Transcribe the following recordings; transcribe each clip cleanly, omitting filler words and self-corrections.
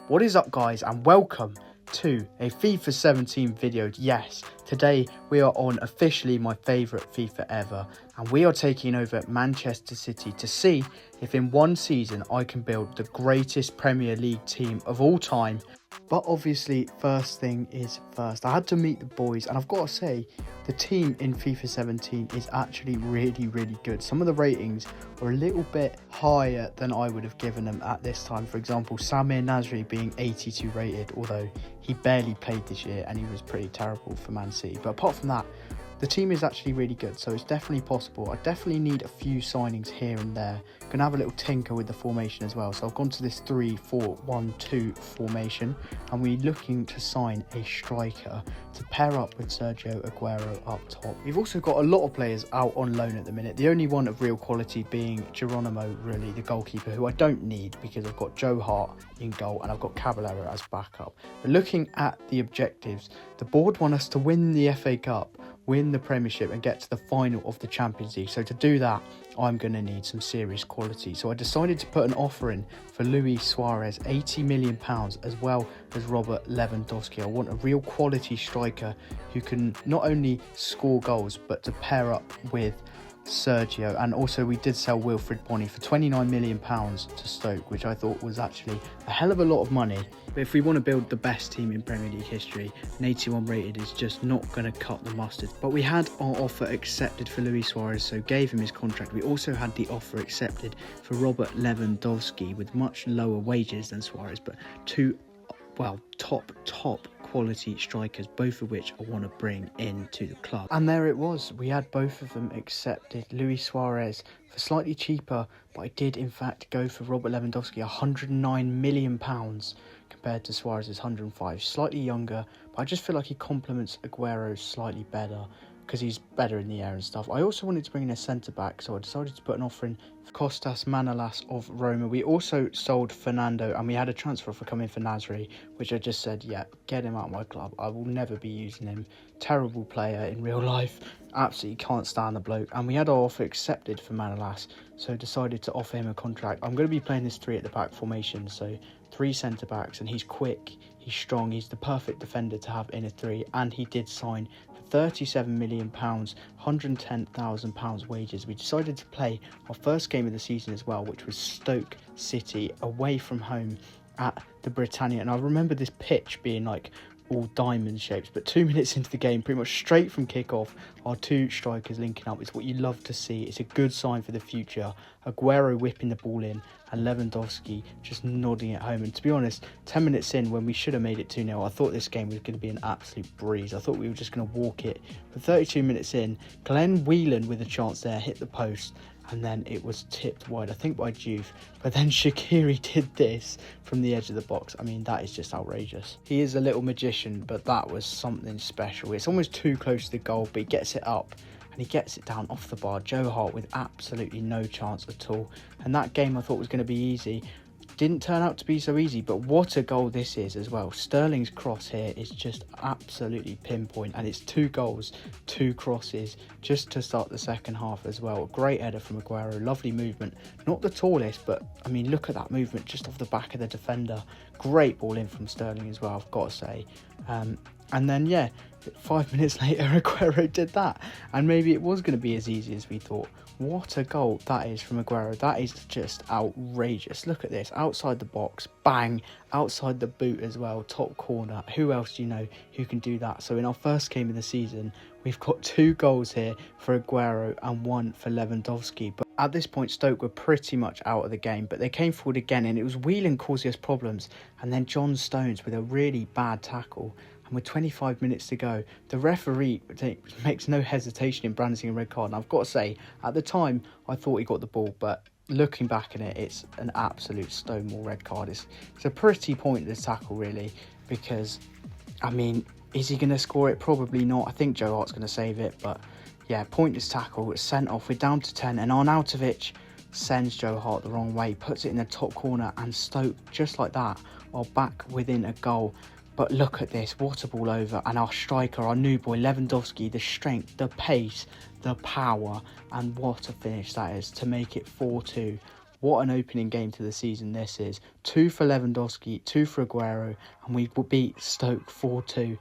What is up, guys, and welcome to a FIFA 17 video. Yes, today we are on officially my favourite FIFA ever, and we are taking over Manchester City to see if in one season I can build the greatest Premier League team of all time. But obviously, first thing is first. I had to meet the boys, and I've got to say, the team in FIFA 17 is actually really good. Some of the ratings are a little bit higher than I would have given them at this time. For example, Samir Nasri being 82 rated, although he barely played this year and he was pretty terrible for Man City. But apart from that, the team is actually really good, so it's definitely possible. I definitely need a few signings here and there. Gonna have a little tinker with the formation as well. So I've gone to this 3-4-1-2 formation, and we're looking to sign a striker to pair up with Sergio Aguero up top. We've also got a lot of players out on loan at the minute. The only one of real quality being Geronimo, really, the goalkeeper, who I don't need because I've got Joe Hart in goal and I've got Caballero as backup. But looking at the objectives, the board want us to win the FA Cup, win the Premiership and get to the final of the Champions League. So to do that, I'm going to need some serious quality. So I decided to put an offer in for Luis Suarez, £80 million, as well as Robert Lewandowski. I want a real quality striker who can not only score goals, but to pair up with Sergio. And also we did sell Wilfried Bony for £29 million to Stoke, which I thought was actually a hell of a lot of money. But if we want to build the best team in Premier League history, an 81 rated is just not going to cut the mustard. But we had our offer accepted for Luis Suarez, so gave him his contract. We also had the offer accepted for Robert Lewandowski with much lower wages than Suarez, but two, well, top quality strikers, both of which I want to bring into the club. And there it was. We had both of them accepted. Luis Suarez for slightly cheaper, but I did in fact go for Robert Lewandowski, £109 million compared to Suarez's 105. Slightly younger, but I just feel like he complements Aguero slightly better because he's better in the air and stuff. I also wanted to bring in a centre-back, so I decided to put an offer in for Kostas Manolas of Roma. We also sold Fernando, and we had a transfer offer coming for Nasri, which I just said, yeah, get him out of my club. I will never be using him. Terrible player in real life. Absolutely can't stand the bloke. And we had our offer accepted for Manolas, so decided to offer him a contract. I'm going to be playing this 3 at the back formation, so 3 centre-backs, and he's quick, he's strong, he's the perfect defender to have in a 3, and he did sign £37 million, £110,000 wages. We decided to play our first game of the season as well, which was Stoke City away from home at the Britannia. And I remember this pitch being like all diamond shapes, but 2 minutes into the game, pretty much straight from kickoff, our 2 strikers linking up. It's what you love to see. It's a good sign for the future. Aguero whipping the ball in and Lewandowski just nodding it home. And to be honest, 10 minutes in, when we should have made it 2-0, I thought this game was going to be an absolute breeze. I thought we were just going to walk it. But 32 minutes in, Glenn Whelan with a chance there, hit the post, and then it was tipped wide, I think by Juve. But then Shaqiri did this from the edge of the box. I mean, that is just outrageous. He is a little magician, but that was something special. It's almost too close to the goal, but he gets it up and he gets it down off the bar. Joe Hart with absolutely no chance at all. And that game I thought was going to be easy. Didn't turn out to be so easy, but what a goal this is as well. Sterling's cross here is just absolutely pinpoint, and it's 2 goals, 2 crosses just to start the second half as well. A great header from Aguero, lovely movement. Not the tallest, but I mean, look at that movement just off the back of the defender. Great ball in from Sterling as well, I've got to say. And then, yeah, 5 minutes later, Aguero did that. And maybe it was going to be as easy as we thought. What a goal that is from Aguero. That is just outrageous. Look at this. Outside the box. Bang. Outside the boot as well. Top corner. Who else do you know who can do that? So in our first game of the season, we've got 2 goals here for Aguero and 1 for Lewandowski. But at this point, Stoke were pretty much out of the game. But they came forward again, and it was Whelan causing us problems. And then John Stones with a really bad tackle. And with 25 minutes to go, the referee makes no hesitation in brandishing a red card. And I've got to say, at the time, I thought he got the ball, but looking back at it, it's an absolute stonewall red card. It's a pretty pointless tackle, really, because, I mean, is he going to score it? Probably not. I think Joe Hart's going to save it, but yeah, pointless tackle. It's sent off. We're down to 10, and Arnautovic sends Joe Hart the wrong way, puts it in the top corner, and Stoke, just like that, are back within a goal. But look at this, what a ball over, and our striker, our new boy Lewandowski, the strength, the pace, the power, and what a finish that is to make it 4-2. What an opening game to the season this is. 2 for Lewandowski, 2 for Aguero, and we beat Stoke 4-2.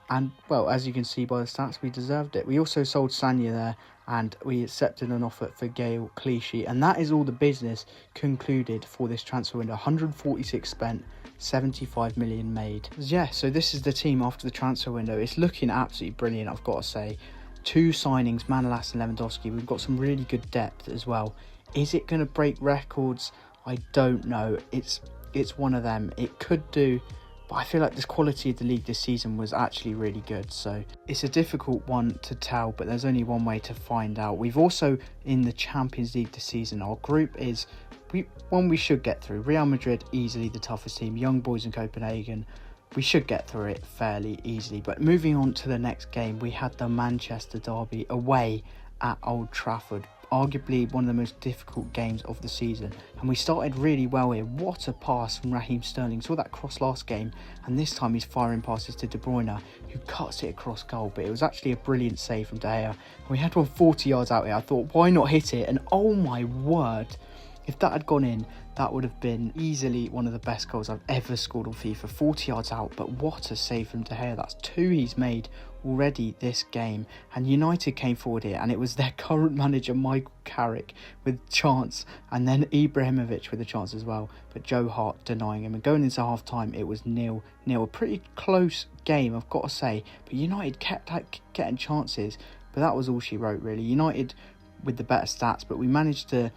And, well, as you can see by the stats, we deserved it. We also sold Sanya there, and we accepted an offer for Gael Clichy. And that is all the business concluded for this transfer window. 146 spent, 75 million made. Yeah, so this is the team after the transfer window. It's looking absolutely brilliant, I've got to say. 2 signings, Manolas and Lewandowski. We've got some really good depth as well. Is it going to break records? I don't know. It's one of them. It could do, but I feel like the quality of the league this season was actually really good. So it's a difficult one to tell, but there's only one way to find out. We've also, in the Champions League this season, our group is one we should get through. Real Madrid, easily the toughest team. Young Boys in Copenhagen. We should get through it fairly easily. But moving on to the next game, we had the Manchester derby away at Old Trafford. Arguably one of the most difficult games of the season, and we started really well here. What a pass from Raheem Sterling. Saw that cross last game, and this time he's firing passes to De Bruyne, who cuts it across goal, but it was actually a brilliant save from De Gea. And we had one 40 yards out here. I thought, why not hit it? And oh my word, if that had gone in, that would have been easily one of the best goals I've ever scored on FIFA. 40 yards out, but what a save from De Gea. That's 2 he's made already this game. And United came forward here, and it was their current manager, Michael Carrick, with chance, and then Ibrahimovic with a chance as well, but Joe Hart denying him. And going into half-time, it was 0-0. A pretty close game, I've got to say, but United kept getting chances, but that was all she wrote, really. United with the better stats, but we managed to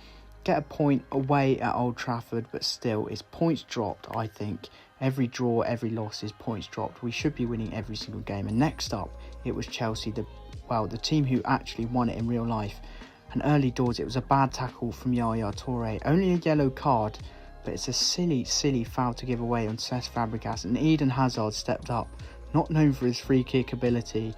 get a point away at Old Trafford, but still, it's points dropped, I think. Every draw, every loss is points dropped. We should be winning every single game. And next up, it was Chelsea, the team who actually won it in real life. And early doors, it was a bad tackle from Yaya Toure. Only a yellow card, but it's a silly, silly foul to give away on Cesc Fabregas. And Eden Hazard stepped up, not known for his free kick ability,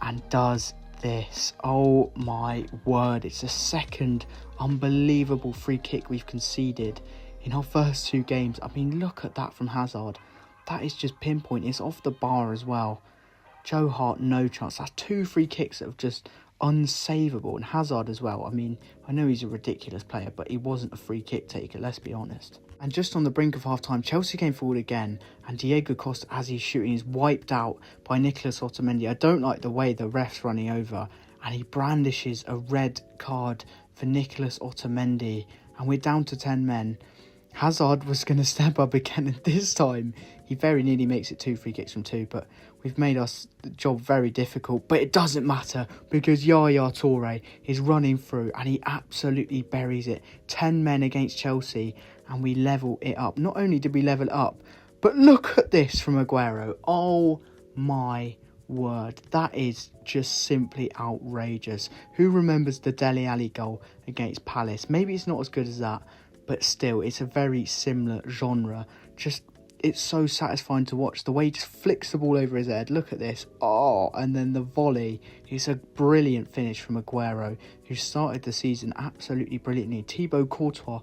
and does this. Oh my word, it's the second unbelievable free kick we've conceded in our first 2 games. I mean, look at that from Hazard. That is just pinpoint. It's off the bar as well. Joe Hart, no chance. That's 2 free kicks that are just unsavable. And Hazard as well. I mean, I know he's a ridiculous player, but he wasn't a free kick taker, let's be honest. And just on the brink of half-time, Chelsea came forward again, and Diego Costa, as he's shooting, is wiped out by Nicolas Otamendi. I don't like the way the ref's running over, and he brandishes a red card for Nicolas Otamendi, and we're down to 10 men. Hazard was going to step up again, and this time he very nearly makes it 2 free kicks from 2, but we've made the job very difficult. But it doesn't matter, because Yaya Toure is running through and he absolutely buries it. 10 men against Chelsea, and we level it up. Not only did we level it up, but look at this from Aguero. Oh my word, that is just simply outrageous. Who remembers the Dele Alli goal against Palace? Maybe it's not as good as that, but still, it's a very similar genre. Just, it's so satisfying to watch. The way he just flicks the ball over his head. Look at this. Oh, and then the volley. It's a brilliant finish from Aguero, who started the season absolutely brilliantly. Thibaut Courtois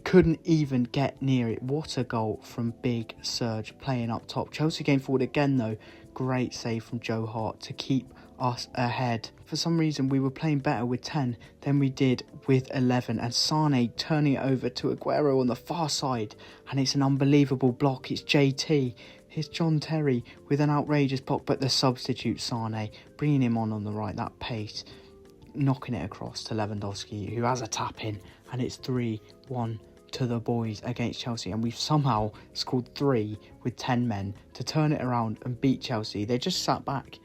couldn't even get near it. What a goal from Big Serge playing up top. Chelsea came forward again, though. Great save from Joe Hart to keep us ahead. For some reason, we were playing better with 10 than we did with 11, and Sane turning it over to Aguero on the far side, and it's an unbelievable block. It's JT. Here's John Terry with an outrageous block, but the substitute Sane, bringing him on the right, that pace, knocking it across to Lewandowski, who has a tap in, and it's 3-1 to the boys against Chelsea, and we've somehow scored 3 with 10 men to turn it around and beat Chelsea. They just sat back.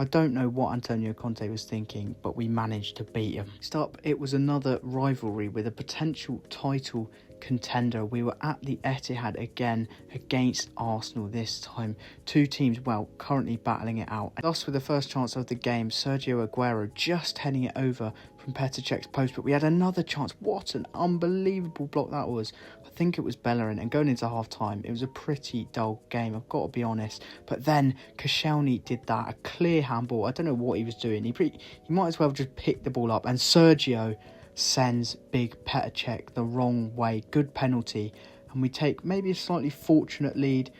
I don't know what Antonio Conte was thinking, but we managed to beat him. Next up, it was another rivalry with a potential title contender. We were at the Etihad again against Arsenal this time. 2 teams, well, currently battling it out. Thus, with the first chance of the game, Sergio Aguero just heading it over from Petr Cech's post, but we had another chance. What an unbelievable block that was. I think it was Bellerin, and going into half-time, it was a pretty dull game, I've got to be honest. But then Koscielny did that, a clear handball. I don't know what he was doing. He might as well just pick the ball up, and Sergio sends big Petr Cech the wrong way. Good penalty, and we take maybe a slightly fortunate lead,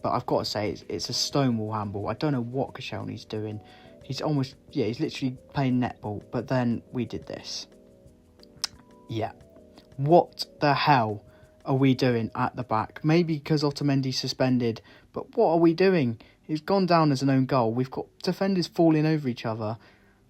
but I've got to say it's a stonewall handball. I don't know what Koscielny's doing. He's literally playing netball, but then we did this. Yeah, What the hell are we doing at the back? Maybe because Otamendi's suspended, but what are we doing? It's gone down as an own goal. We've got defenders falling over each other.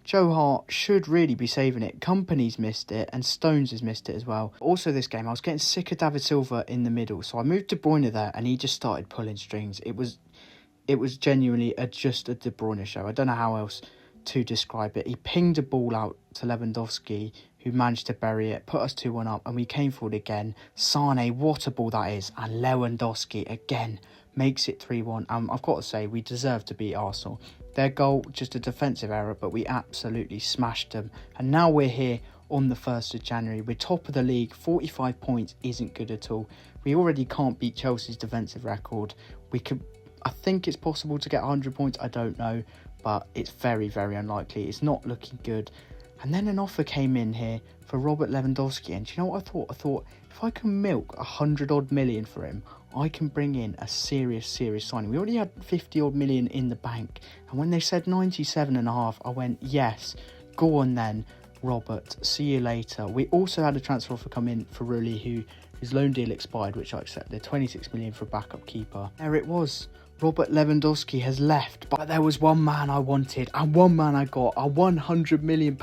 Joe Hart should really be saving it. Company's missed it, and Stones has missed it as well. Also this game, I was getting sick of David Silva in the middle, so I moved De Bruyne there, and he just started pulling strings. It was genuinely just a De Bruyne show. I don't know how else to describe it. He pinged a ball out to Lewandowski, who managed to bury it, put us 2-1 up, and we came forward again. Sane, what a ball that is, and Lewandowski again makes it 3-1. I've got to say, we deserve to beat Arsenal. Their goal, just a defensive error, but we absolutely smashed them. And now we're here on the 1st of January. We're top of the league. 45 points isn't good at all. We already can't beat Chelsea's defensive record. I think it's possible to get 100 points. I don't know, but it's very, very unlikely. It's not looking good. And then an offer came in here for Robert Lewandowski. And do you know what I thought? I thought, if I can milk 100 odd million for him, I can bring in a serious signing. We already had 50 odd million in the bank. And when they said 97.5, I went, yes, go on then, Robert. See you later. We also had a transfer offer come in for Rulli, whose loan deal expired, which I accepted. 26 million for a backup keeper. There it was. Robert Lewandowski has left, but there was one man I wanted and one man I got. A £100 million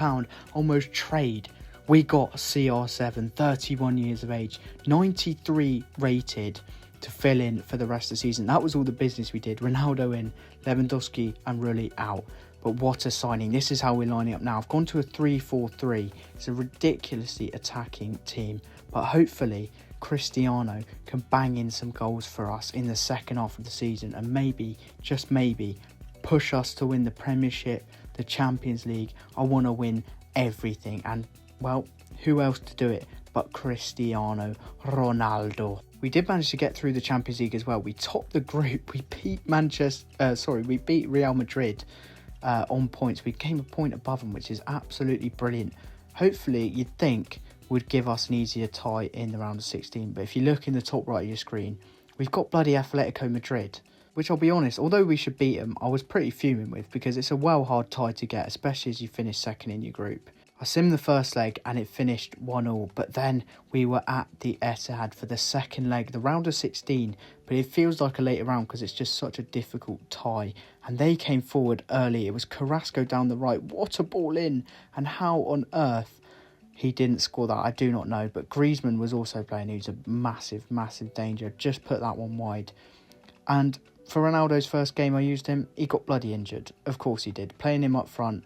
almost trade. We got CR7, 31 years of age, 93 rated, to fill in for the rest of the season. That was all the business we did. Ronaldo in, Lewandowski and Rulli out. But what a signing. This is how we're lining up now. I've gone to a 3-4-3. It's a ridiculously attacking team, but hopefully Cristiano can bang in some goals for us in the second half of the season and maybe, just maybe, push us to win the Premiership, the Champions League. I want to win everything, and well, who else to do it but Cristiano Ronaldo? We did manage to get through the Champions League as well. We topped the group. We beat we beat Real Madrid on points. We came a point above them, which is absolutely brilliant. Hopefully, you'd think would give us an easier tie in the round of 16. But if you look in the top right of your screen, we've got bloody Atletico Madrid, which I'll be honest, although we should beat them, I was pretty fuming with because it's a hard tie to get, especially as you finish second in your group. I simmed the first leg and it finished 1-1, but then we were at the Etihad for the second leg, the round of 16, but it feels like a later round because it's just such a difficult tie. And they came forward early. It was Carrasco down the right. What a ball in, and how on earth he didn't score that, I do not know. But Griezmann was also playing, who's a massive danger. Just put that one wide. And for Ronaldo's first game I used him, he got bloody injured. Of course he did, playing him up front.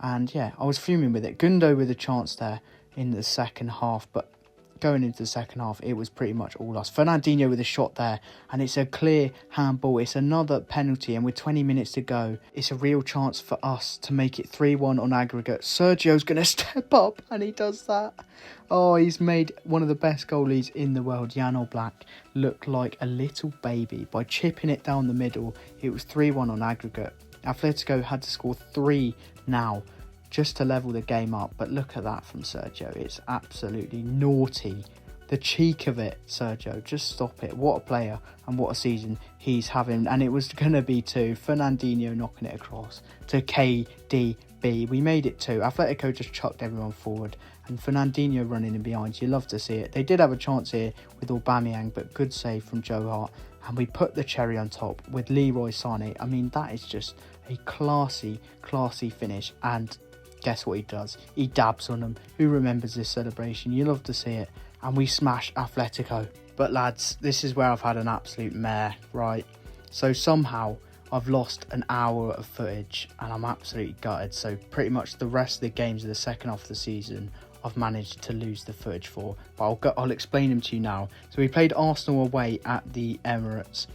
And yeah, I was fuming with it. Gundo with a chance there in the second half, but going into the second half, it was pretty much all us. Fernandinho with a shot there, and it's a clear handball. It's another penalty, and with 20 minutes to go, it's a real chance for us to make it 3-1 on aggregate. Sergio's going to step up, and he does that. Oh, he's made one of the best goalies in the world, Jan Oblak, look like a little baby. By chipping it down the middle, it was 3-1 on aggregate. Atletico had to score 3 now just to level the game up, but look at that from Sergio. It's absolutely naughty. The cheek of it, Sergio, just stop it. What a player and what a season he's having. And it was going to be 2. Fernandinho knocking it across to KDB. We made it 2. Atletico just chucked everyone forward, and Fernandinho running in behind. You love to see it. They did have a chance here with Aubameyang, but good save from Joe Hart. And we put the cherry on top with Leroy Sané. I mean, that is just a classy finish. And guess what he does? He dabs on them. Who remembers this celebration? You love to see it. And we smash Atletico. But lads, this is where I've had an absolute mare, right? So somehow I've lost an hour of footage and I'm absolutely gutted. So pretty much the rest of the games of the second half of the season, I've managed to lose the footage for. But I'll explain them to you now. So we played Arsenal away at the Emirates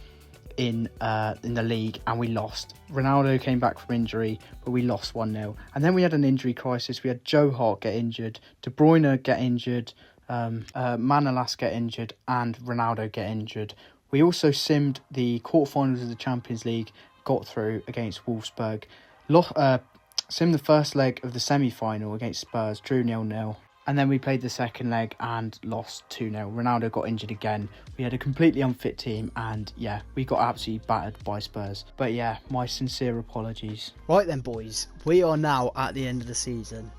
in the league, and we lost. Ronaldo came back from injury, but we lost 1-0. And then we had an injury crisis. We had Joe Hart get injured, De Bruyne get injured, Manolas get injured, and Ronaldo get injured. We also simmed the quarterfinals of the Champions League, got through against Wolfsburg. Simmed the first leg of the semi-final against Spurs, drew 0-0. And then we played the second leg and lost 2-0. Ronaldo got injured again. We had a completely unfit team, and yeah, we got absolutely battered by Spurs. But yeah, my sincere apologies. Right then, boys, we are now at the end of the season.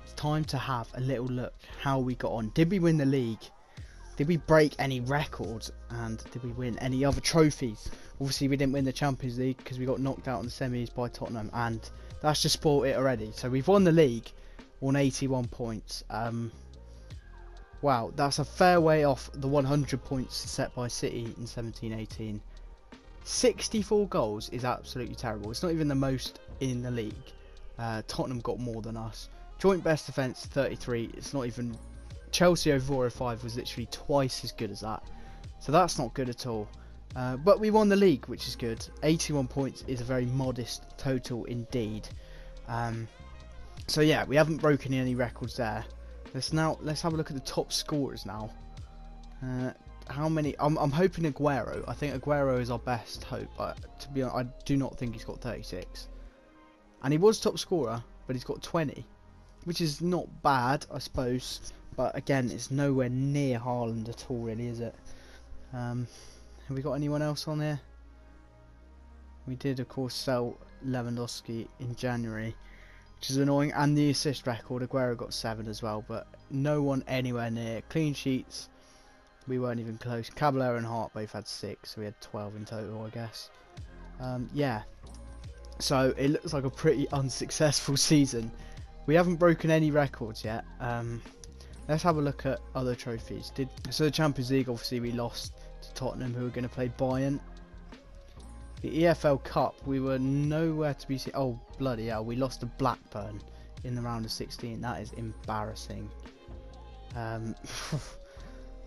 It's time to have a little look how we got on. Did we win the league? Did we break any records? And did we win any other trophies? Obviously we didn't win the Champions League because we got knocked out in the semis by Tottenham, and that's just spoiled it already. So we've won the league on 81 points. Wow, that's a fair way off the 100 points set by City in 17-18. 64 goals is absolutely terrible. It's not even the most in the league. Tottenham got more than us. Joint best defence 33. It's not even. Chelsea over 405 was literally twice as good as that. So that's not good at all. But we won the league, which is good. 81 points is a very modest total indeed. So yeah, we haven't broken any records there. Let's have a look at the top scorers now. How many? I'm hoping Aguero. I think Aguero is our best hope. But to be honest, I do not think he's got 36. And he was top scorer, but he's got 20, which is not bad, I suppose. But again, it's nowhere near Haaland at all, really, is it? Have we got anyone else on here? We did, of course, sell Lewandowski in January, which is annoying. And the assist record, Aguero got 7 as well, but no one anywhere near. Clean sheets, we weren't even close. Caballero and Hart both had 6, so we had 12 in total, I guess. Yeah, so it looks like a pretty unsuccessful season. We haven't broken any records yet. Let's have a look at other trophies. So the Champions League, obviously we lost to Tottenham, who were going to play Bayern. The EFL Cup, we were nowhere to be seen. Oh, bloody hell, we lost to Blackburn in the round of 16. That is embarrassing.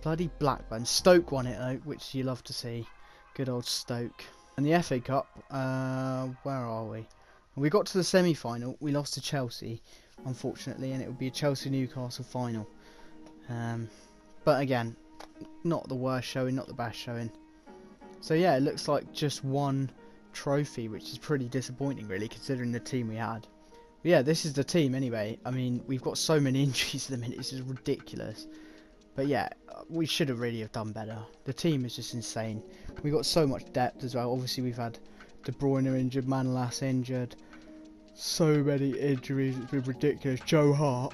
Bloody Blackburn. Stoke won it though, which you love to see. Good old Stoke. And the FA Cup, where are we? We got to the semi-final. We lost to Chelsea, unfortunately, and it would be a Chelsea-Newcastle final. But again, not the worst showing, not the best showing. So yeah, it looks like just one trophy, which is pretty disappointing, really, considering the team we had. But yeah, this is the team anyway. I mean, we've got so many injuries at the minute. It's just ridiculous. But yeah, we should have really have done better. The team is just insane. We got so much depth as well. Obviously, we've had De Bruyne injured, Manolas injured. So many injuries, it's been ridiculous. Joe Hart.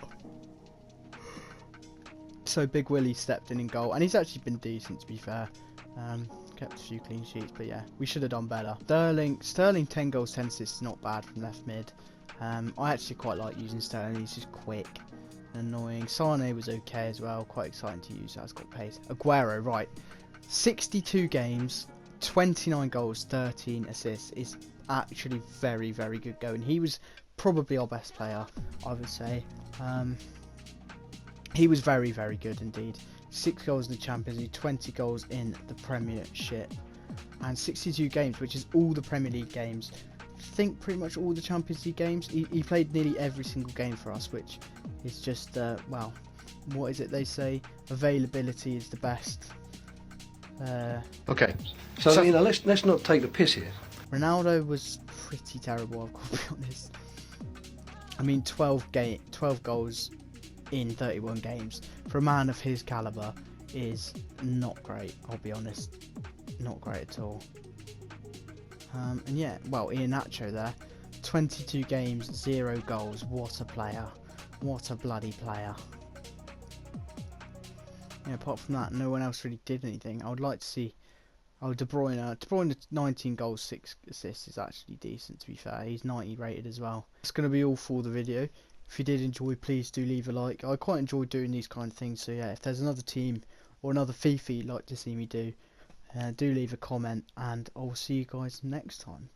So Big Willie stepped in goal, and he's actually been decent, to be fair. Kept a few clean sheets, but yeah, we should have done better. Sterling 10 goals, 10 assists, not bad from left mid. I actually quite like using Sterling. He's just quick and annoying. Sane was okay as well, quite exciting to use. That's got pace. Aguero, right, 62 games, 29 goals, 13 assists is actually very, very good going. He was probably our best player, I would say. He was very, very good indeed. 6 goals in the Champions League, 20 goals in the Premiership, and 62 games, which is all the Premier League games. I think pretty much all the Champions League games. He played nearly every single game for us, which is just, well, what is it they say? Availability is the best. Okay, so you know, let's not take the piss here. Ronaldo was pretty terrible, I've got to be honest. I mean, 12 goals in 31 games for a man of his caliber is not great, I'll be honest. Not great at all. And yeah, well, Iheanacho there, 22 games, 0 goals. What a player. What a bloody player. Yeah, apart from that, no one else really did anything. I would like to see... Oh, De Bruyne 19 goals, 6 assists is actually decent, to be fair. He's 90 rated as well. That's going to be all for the video. If you did enjoy, please do leave a like. I quite enjoy doing these kind of things, so yeah, if there's another team or another FIFA you'd like to see me do, do leave a comment, and I'll see you guys next time.